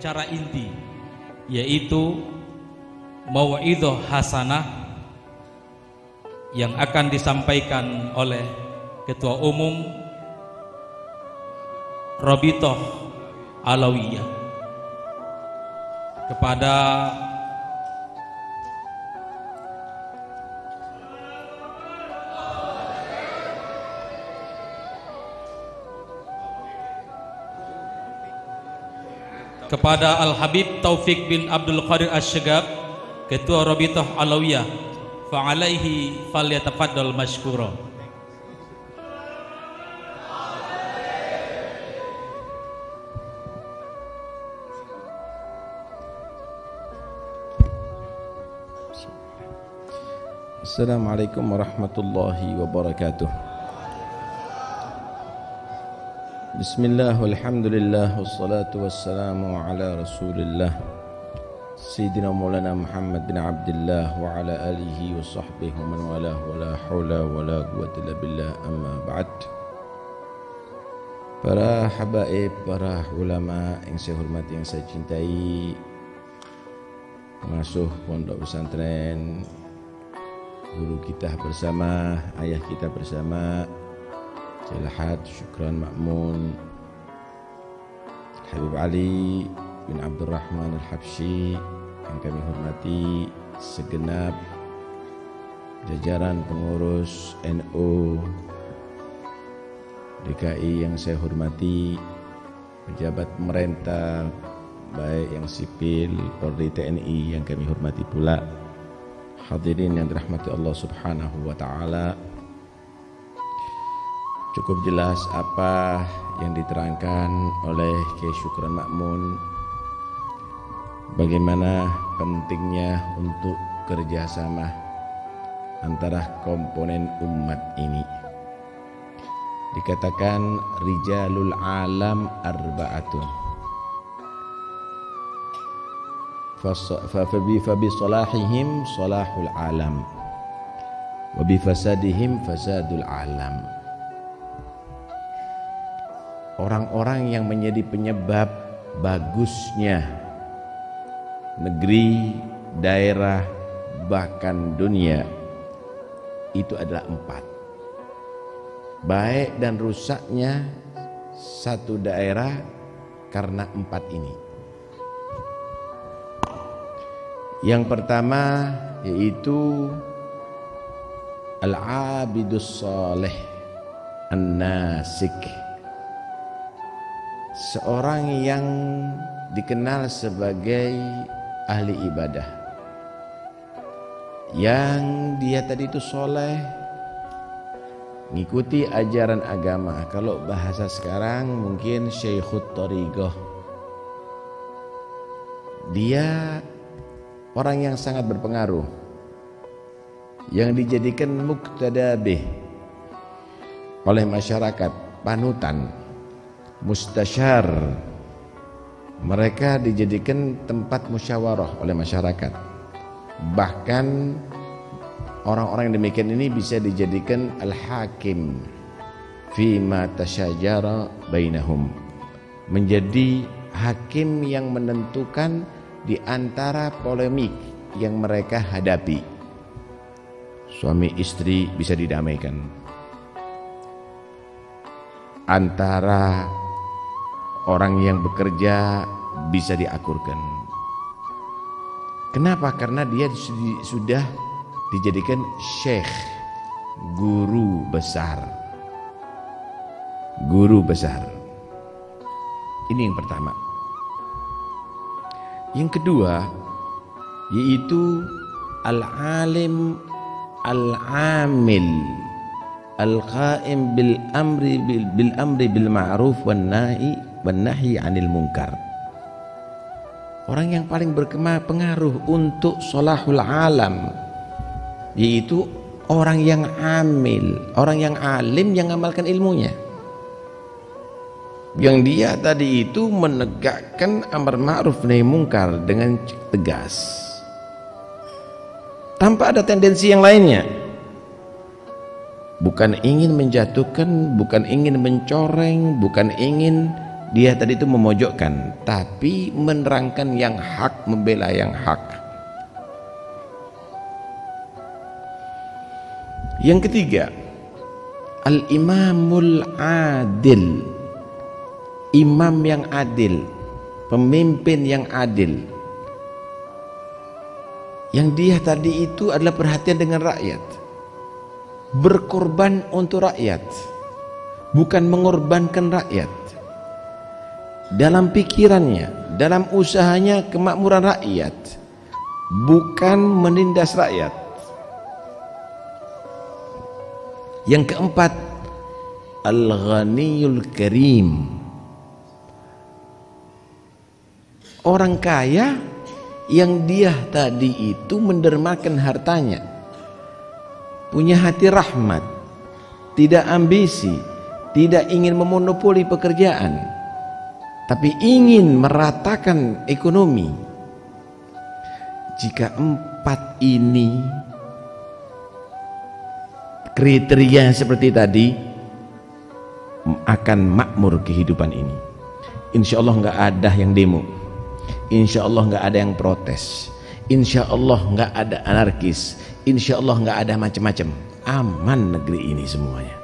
acara inti, yaitu mau'idhah hasanah yang akan disampaikan oleh Ketua Umum Rabithah Alawiyah kepada Al-Habib Taufik bin Abdul Qadir Asy-Syagab, Ketua Rabithah Alawiyah, fa'alaihi falyatafaddal mashkura. Assalamualaikum warahmatullahi wabarakatuh. Bismillah, walhamdulillah, wassalatu wassalamu ala rasulillah Sayyidina Maulana Muhammad bin Abdullah wa ala alihi wa sahbihi wa man walah wa la hawla wa la quwwata illa billah, amma ba'd. Para habaib, para ulama yang saya hormati, yang saya cintai, pengasuh pondok pesantren, guru kita bersama, ayah kita bersama, Jalahat Syukran Ma'mun, Habib Ali bin Abdurrahman Al-Habsyi yang kami hormati, segenap jajaran pengurus NU DKI yang saya hormati, pejabat pemerintah baik yang sipil, Polri, TNI yang kami hormati pula, hadirin yang dirahmati Allah Subhanahu wa taala. Cukup jelas apa yang diterangkan oleh Kiai Syukran Ma'mun, bagaimana pentingnya untuk kerjasama antara komponen umat ini. Dikatakan rijalul alam arba'atun, fabi salahihim salahul alam, wabi fasadihim fasadul alam. Orang-orang yang menjadi penyebab bagusnya negeri, daerah, bahkan dunia itu adalah 4. Baik dan rusaknya satu daerah karena 4 ini. Yang pertama yaitu al-abidus salih an-nasik, seorang yang dikenal sebagai ahli ibadah, yang dia tadi itu soleh, ngikuti ajaran agama. Kalau bahasa sekarang mungkin Syekhut Thariqah. Dia orang yang sangat berpengaruh, yang dijadikan muqtada bih oleh masyarakat, panutan, mustasyar. Mereka dijadikan tempat musyawarah oleh masyarakat. Bahkan orang-orang yang demikian ini bisa dijadikan al-hakim fima tasyajara bainahum, menjadi hakim yang menentukan di antara polemik yang mereka hadapi. Suami istri bisa didamaikan, antara orang yang bekerja bisa diakurkan. Kenapa? Karena dia sudah dijadikan syekh, guru besar. Guru besar. Ini yang pertama. Yang kedua yaitu al-alim al-amil al-qaim bil amri bil ma'ruf wan nahi 'anil munkar. Orang yang paling berpengaruh untuk sholahul alam yaitu orang yang amil, orang yang alim, yang mengamalkan ilmunya. Yang dia tadi itu menegakkan amar ma'ruf nahi munkar dengan tegas, tanpa ada tendensi yang lainnya. Bukan ingin menjatuhkan, bukan ingin mencoreng, bukan ingin dia tadi itu memojokkan, tapi menerangkan yang hak, membela yang hak. Yang ketiga, al-imamul adil, imam yang adil, pemimpin yang adil, yang dia tadi itu adalah perhatian dengan rakyat, berkorban untuk rakyat, bukan mengorbankan rakyat. Dalam pikirannya, dalam usahanya kemakmuran rakyat, bukan menindas rakyat. Yang keempat, al-ghaniyul karim, orang kaya yang dia tadi itu mendermakan hartanya, punya hati rahmat, tidak ambisi, tidak ingin memonopoli pekerjaan, tapi ingin meratakan ekonomi. Jika empat ini kriteria seperti tadi, akan makmur kehidupan ini. Insya Allah nggak ada yang demo, insya Allah nggak ada yang protes, insya Allah nggak ada anarkis, insya Allah nggak ada macam-macam. Aman negeri ini semuanya.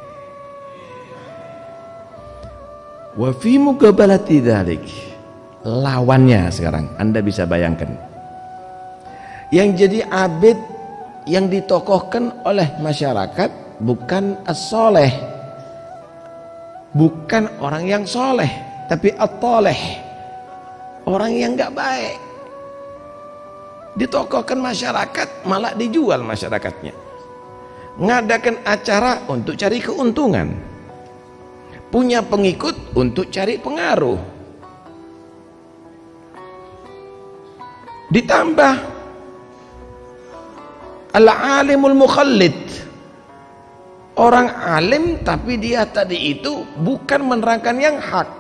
Wa fi muqabalati dzalik, lawannya sekarang Anda bisa bayangkan, yang jadi abid yang ditokohkan oleh masyarakat bukan as-soleh, bukan orang yang soleh, tapi at-toleh, orang yang gak baik. Ditokohkan masyarakat, malah dijual masyarakatnya, ngadakan acara untuk cari keuntungan, punya pengikut untuk cari pengaruh. Ditambah al-alimul mukhallid, orang alim tapi dia tadi itu bukan menerangkan yang hak,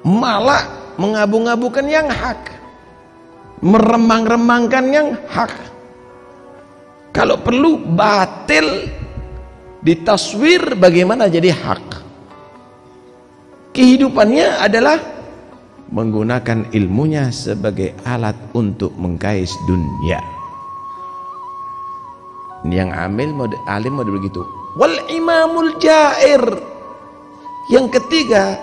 malah mengabu-ngabukan yang hak, meremang-remangkan yang hak. Kalau perlu batil ditaswir bagaimana jadi hak. Kehidupannya adalah menggunakan ilmunya sebagai alat untuk mengkais dunia. Yang alim model begitu. Wal imamul jair, yang ketiga,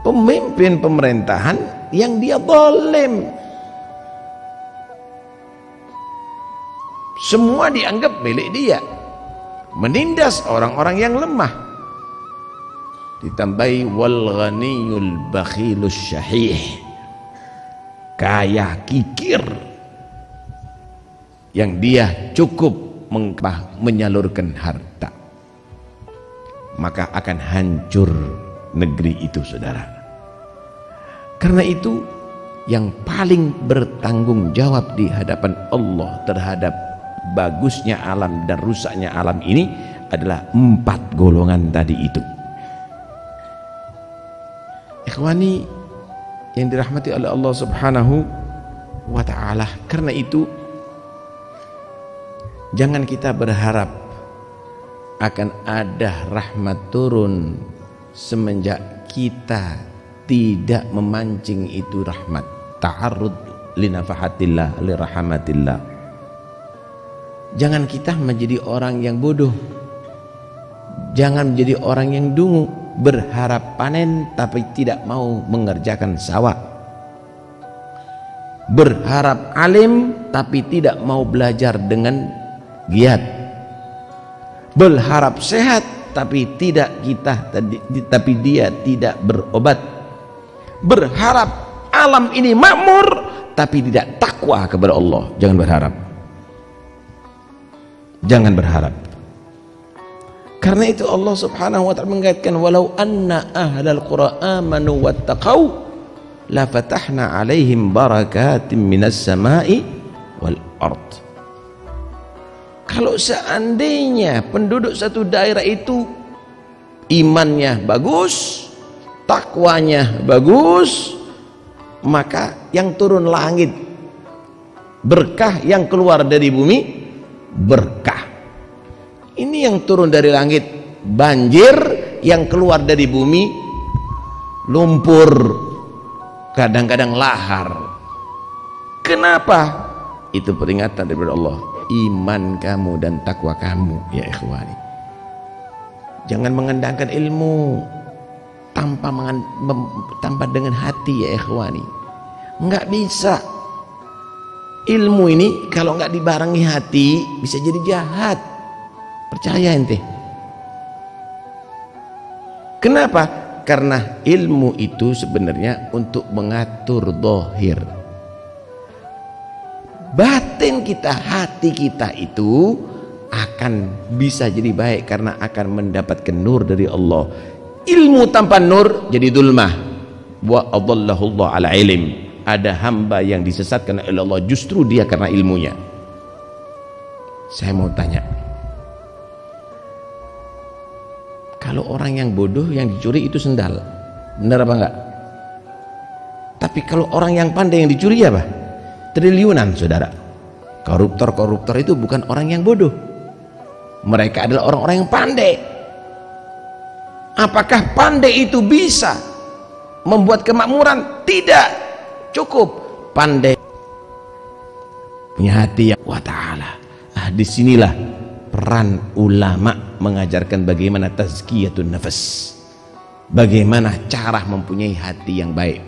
pemimpin pemerintahan yang dia zalim, semua dianggap milik dia, menindas orang-orang yang lemah. Ditambahi wal ghaniyul bakhilus syahih, kaya kikir yang dia cukup menyalurkan harta, maka akan hancur negeri itu, saudara. Karena itu yang paling bertanggung jawab di hadapan Allah terhadap bagusnya alam dan rusaknya alam ini adalah empat golongan tadi itu. Ikhwani yang dirahmati oleh Allah Subhanahu wa ta'ala, karena itu jangan kita berharap akan ada rahmat turun semenjak kita tidak memancing itu rahmat. Ta'arrud li nafahatillah, li rahmatillah. Jangan kita menjadi orang yang bodoh, jangan menjadi orang yang dungu, berharap panen tapi tidak mau mengerjakan sawah, berharap alim tapi tidak mau belajar dengan giat, berharap sehat tapi dia tidak berobat, berharap alam ini makmur tapi tidak takwa kepada Allah. Jangan berharap, jangan berharap. Karena itu Allah Subhanahu wa ta'ala mengaitkan, walau anna ahlal qura amanu wattaqau la fatahna alaihim barakatim minas samai wal ard. Kalau seandainya penduduk satu daerah itu imannya bagus, takwanya bagus, maka yang turun langit berkah, yang keluar dari bumi berkah. Ini yang turun dari langit banjir, yang keluar dari bumi lumpur, kadang-kadang lahar. Kenapa? Itu peringatan dari Allah, iman kamu dan takwa kamu ya ikhwani. Jangan mengendangkan ilmu tanpa dengan hati ya ikhwani. Nggak bisa. Ilmu ini kalau nggak dibarengi hati bisa jadi jahat. Percaya ente. Kenapa? Karena ilmu itu sebenarnya untuk mengatur zahir. Batin kita, hati kita itu akan bisa jadi baik karena akan mendapatkan nur dari Allah. Ilmu tanpa nur jadi dulmah. Wa adallahu Allah ala ilm. Ada hamba yang disesatkan oleh Allah justru dia karena ilmunya. Saya mau tanya, kalau orang yang bodoh yang dicuri itu sendal, benar apa enggak? Tapi kalau orang yang pandai yang dicuri apa? Triliunan, saudara. Koruptor-koruptor itu bukan orang yang bodoh, mereka adalah orang-orang yang pandai. Apakah pandai itu bisa membuat kemakmuran? Tidak, cukup pandai punya hati yang wa ta'ala. Disinilah peran ulama mengajarkan bagaimana tazkiyatun nafas, bagaimana cara mempunyai hati yang baik.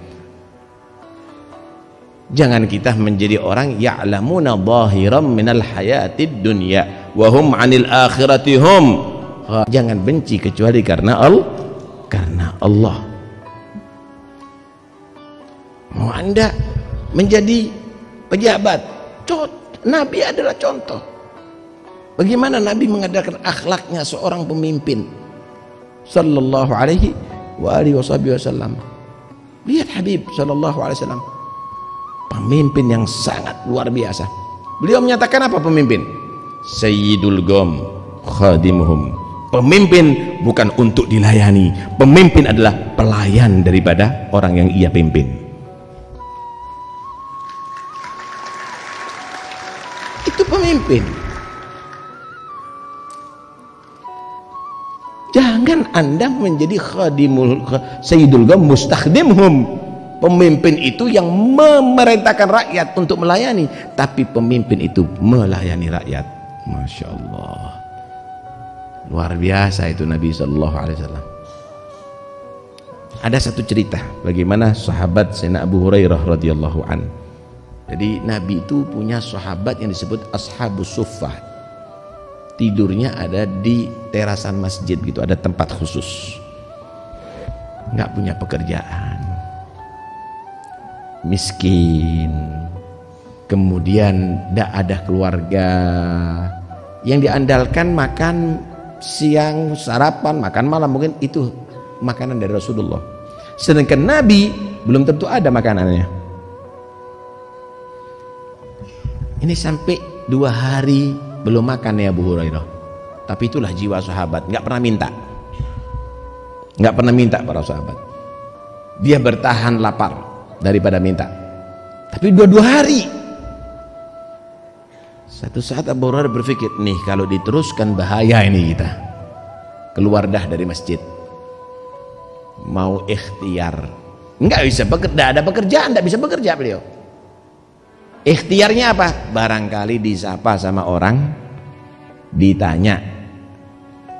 Jangan kita menjadi orang ya'lamuna zahiran minal hayatid dunya wa hum 'anil akhirati hum. Jangan benci kecuali karena Allah. Mau Anda menjadi pejabat, Nabi adalah contoh. Bagaimana Nabi mengadakan akhlaknya seorang pemimpin sallallahu alaihi wa alihi wasallam. Lihat Habib sallallahu alaihi wasallam, pemimpin yang sangat luar biasa. Beliau menyatakan apa pemimpin? Sayyidul Qom khadimuhum. Pemimpin bukan untuk dilayani, pemimpin adalah pelayan daripada orang yang ia pimpin. Itu pemimpin. Jangan Anda menjadi khadimul sayyidul Qom mustakhdimhum. Pemimpin itu yang memerintahkan rakyat untuk melayani, tapi pemimpin itu melayani rakyat. Masya Allah, luar biasa itu Nabi Sallallahu Alaihi Wasallam. Ada satu cerita bagaimana sahabat Sayyidina Abu Hurairah radhiyallahu an. Jadi Nabi itu punya sahabat yang disebut Ashabus Suffah. Tidurnya ada di terasan masjid gitu, ada tempat khusus. Nggak punya pekerjaan, miskin, kemudian tidak ada keluarga, yang diandalkan makan siang, sarapan, makan malam, mungkin itu makanan dari Rasulullah. Sedangkan Nabi belum tentu ada makanannya. Ini sampai 2 hari belum makan ya Abu Hurairah. Tapi itulah jiwa sahabat, nggak pernah minta, nggak pernah minta para sahabat. Dia bertahan lapar daripada minta. Tapi 2 hari. Satu saat Abu Hurairah berpikir, nih kalau diteruskan bahaya ini kita. Keluar dah dari masjid. Mau ikhtiar. Nggak bisa bekerja, ada pekerjaan, nggak bisa bekerja beliau. Ikhtiarnya apa? Barangkali disapa sama orang, ditanya,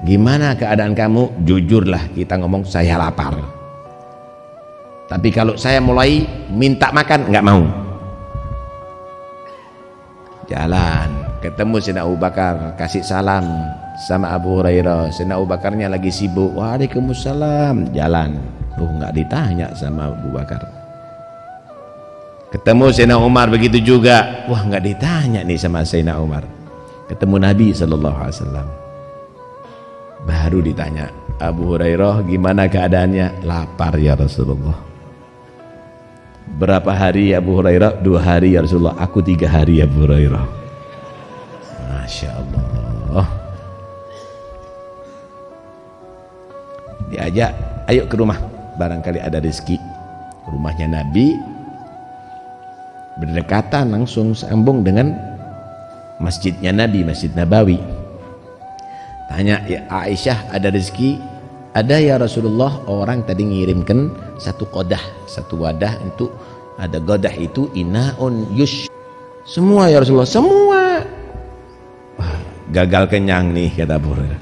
gimana keadaan kamu? Jujurlah, kita ngomong saya lapar. Tapi kalau saya mulai minta makan, nggak mau. Jalan, ketemu Sayyidina Abu Bakar, kasih salam sama Abu Hurairah. Sayyidina Abu Bakarnya lagi sibuk. Waalaikumsalam. Jalan, nggak ditanya sama Abu Bakar. Ketemu Sayyidina Umar begitu juga. Wah, nggak ditanya nih sama Sayyidina Umar. Ketemu Nabi Sallallahu Alaihi Wasallam, baru ditanya, Abu Hurairah gimana keadaannya? Lapar ya Rasulullah. Berapa hari Abu Hurairah? 2 hari ya Rasulullah. Aku 3 hari ya Abu Hurairah. Masya Allah. Diajak, ayo ke rumah, barangkali ada rezeki. Rumahnya Nabi berdekatan, langsung sambung dengan masjidnya Nabi, Masjid Nabawi. Tanya, ya Aisyah ada rezeki? Ada ya Rasulullah orang tadi ngirimkan satu qadah, satu wadah untuk ada qadah itu inaun yush. Semua ya Rasulullah, semua. Wah, gagal kenyang nih kata Abu Hurairah.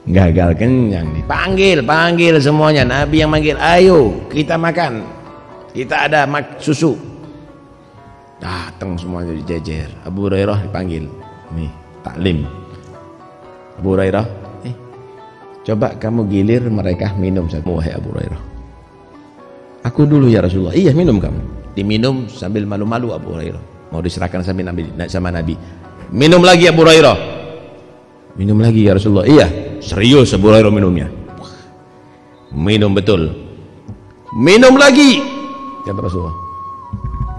Gagal kenyang nih. Panggil semuanya. Nabi yang manggil, ayo kita makan. Kita ada susu. Datang semuanya dijejer. Abu Hurairah dipanggil. Nih, taklim. Abu Hurairah, coba kamu gilir mereka minum. Wahai Abu Hurairah, aku dulu ya Rasulullah. Iya, minum kamu. Diminum sambil malu-malu Abu Hurairah. Mau diserahkan sama Nabi. Minum lagi Abu Hurairah. Minum lagi ya Rasulullah. Iya, serius Abu Hurairah minumnya. Minum betul. Minum lagi kata Rasulullah.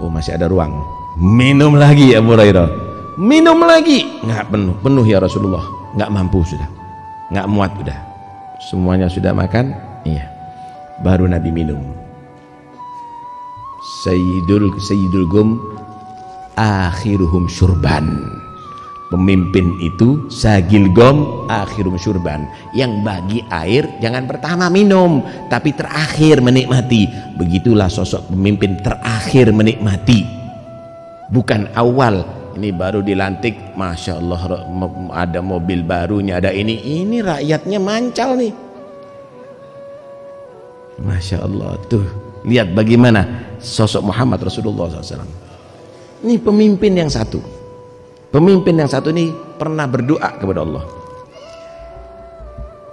Oh, masih ada ruang. Minum lagi Abu Hurairah. Minum lagi. Nggak penuh ya Rasulullah. Nggak mampu sudah. Nggak muat sudah. Semuanya sudah makan. Iya. Baru Nabi minum. Sayyidul Gum akhiruhum syurban. Pemimpin itu sagil gom akhirum syurban, yang bagi air jangan pertama minum tapi terakhir menikmati. Begitulah sosok pemimpin, terakhir menikmati, bukan awal. Ini baru dilantik, Masya Allah, ada mobil barunya, ada ini rakyatnya mancal nih, Masya Allah. Tuh lihat bagaimana sosok Muhammad Rasulullah SAW. Ini pemimpin yang satu. Pemimpin yang satu ini pernah berdoa kepada Allah.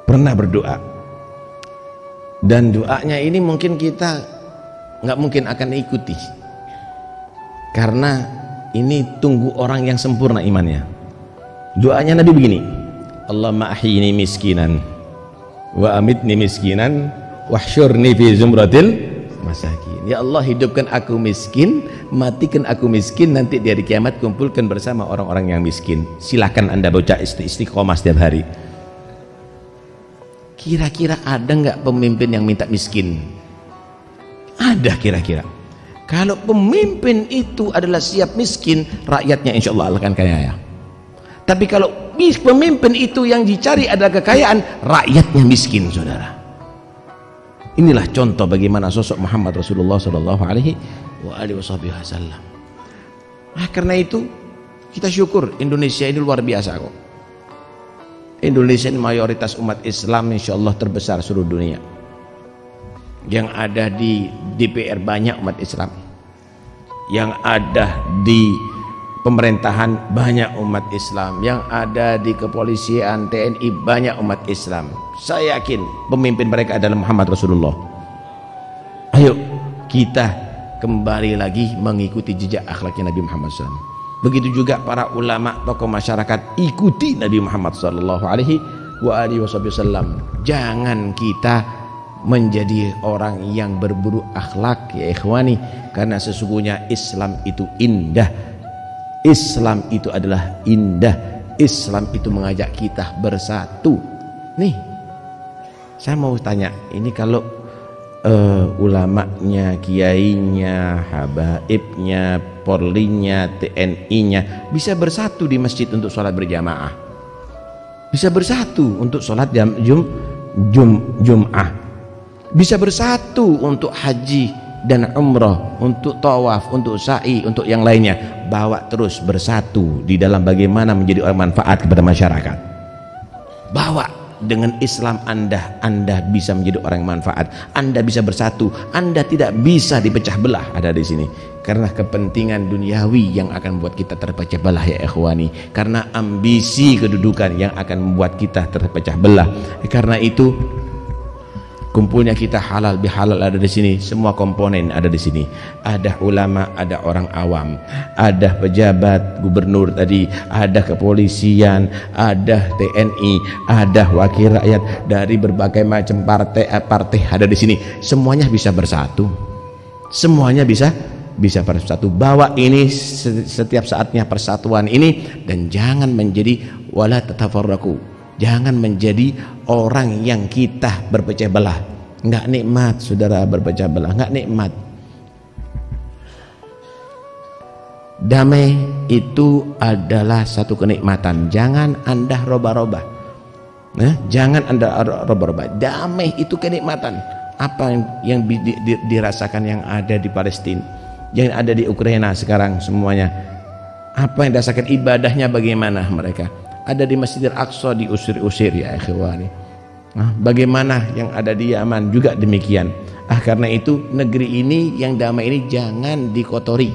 Pernah berdoa. Dan doanya ini mungkin kita nggak mungkin akan ikuti. Karena ini tunggu orang yang sempurna imannya. Doanya Nabi begini. Allahumma ahyini miskinan wa amitni miskinan wahsyurni fi zumratil masakin. Ya Allah, hidupkan aku miskin, matikan aku miskin, nanti di hari kiamat kumpulkan bersama orang-orang yang miskin. Silakan Anda baca istiqomah setiap hari. Kira-kira ada nggak pemimpin yang minta miskin? Ada kira-kira. Kalau pemimpin itu adalah siap miskin, rakyatnya insya Allah akan kaya. Tapi kalau pemimpin itu yang dicari adalah kekayaan, rakyatnya miskin, saudara. Inilah contoh bagaimana sosok Muhammad Rasulullah Sallallahu Alaihi Wasallam. Karena itu kita syukur Indonesia ini luar biasa kok. Indonesia ini mayoritas umat Islam insya Allah terbesar seluruh dunia. Yang ada di DPR banyak umat Islam. Yang ada di pemerintahan banyak umat Islam. Yang ada di kepolisian, TNI banyak umat Islam. Saya yakin pemimpin mereka adalah Muhammad Rasulullah. Ayo kita kembali lagi mengikuti jejak akhlaknya Nabi Muhammad SAW. Begitu juga para ulama, tokoh masyarakat, ikuti Nabi Muhammad SAW. Jangan kita menjadi orang yang berburu akhlak ya ikhwani, karena sesungguhnya Islam itu indah. Islam itu adalah indah. Islam itu mengajak kita bersatu. Nih, saya mau tanya, ini kalau ulamanya, kiainya, habaibnya, polrinya, TNI-nya bisa bersatu di masjid untuk sholat berjamaah, bisa bersatu untuk sholat Jum'ah, bisa bersatu untuk haji dan umrah, untuk tawaf, untuk sa'i, untuk yang lainnya. Bawa terus bersatu di dalam bagaimana menjadi orang manfaat kepada masyarakat. Bawa dengan Islam Anda bisa menjadi orang yang manfaat. Anda bisa bersatu. Anda tidak bisa dipecah belah. Ada di sini karena kepentingan duniawi yang akan membuat kita terpecah belah ya ikhwani. Karena ambisi kedudukan yang akan membuat kita terpecah belah. Karena itu kumpulnya kita halal bihalal ada di sini, semua komponen ada di sini. Ada ulama, ada orang awam, ada pejabat, gubernur tadi, ada kepolisian, ada TNI, ada wakil rakyat dari berbagai macam partai ada di sini. Semuanya bisa bersatu. Semuanya bisa bersatu. Bawa ini setiap saatnya persatuan ini, dan jangan menjadi wala tatafarraqu. Jangan menjadi orang yang kita berpecah belah. Nggak nikmat saudara berpecah belah, nggak nikmat. Damai itu adalah satu kenikmatan. Jangan Anda robah-robah. Jangan Anda raba-raba. Damai itu kenikmatan. Apa yang dirasakan yang ada di Palestina, yang ada di Ukraina sekarang semuanya. Apa yang dirasakan, ibadahnya bagaimana mereka? Ada di Masjidil Aqsa diusir-usir ya ikhwani. Bagaimana yang ada di Yaman juga demikian. Karena itu negeri ini yang damai ini jangan dikotori.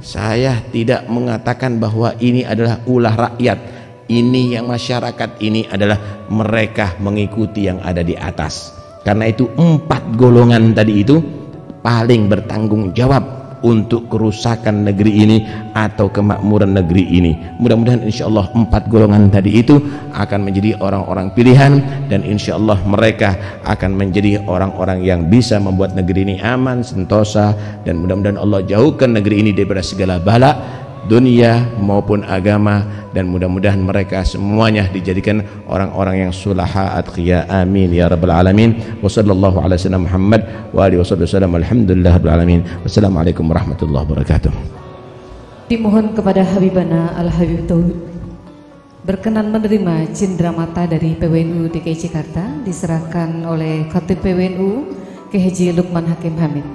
Saya tidak mengatakan bahwa ini adalah ulah rakyat. Ini yang masyarakat ini adalah mereka mengikuti yang ada di atas. Karena itu 4 golongan tadi itu paling bertanggung jawab untuk kerusakan negeri ini atau kemakmuran negeri ini. Mudah-mudahan insyaallah 4 golongan tadi itu akan menjadi orang-orang pilihan, dan insyaallah mereka akan menjadi orang-orang yang bisa membuat negeri ini aman, sentosa, dan mudah-mudahan Allah jauhkan negeri ini daripada segala bala dunia maupun agama, dan mudah-mudahan mereka semuanya dijadikan orang-orang yang sulaha atqiya, amin ya rabbal alamin. Wa sallallahu ala sayyidina Muhammad wa alihi wasallam. Alhamdulillah rabbil alamin. Wassalamualaikum warahmatullahi wabarakatuh. Dimohon kepada Habibana Al-Habib Tauhid berkenan menerima cindramata dari PWNU DKI Jakarta diserahkan oleh Khatib PWNU Ki Haji Lukman Hakim Hamid.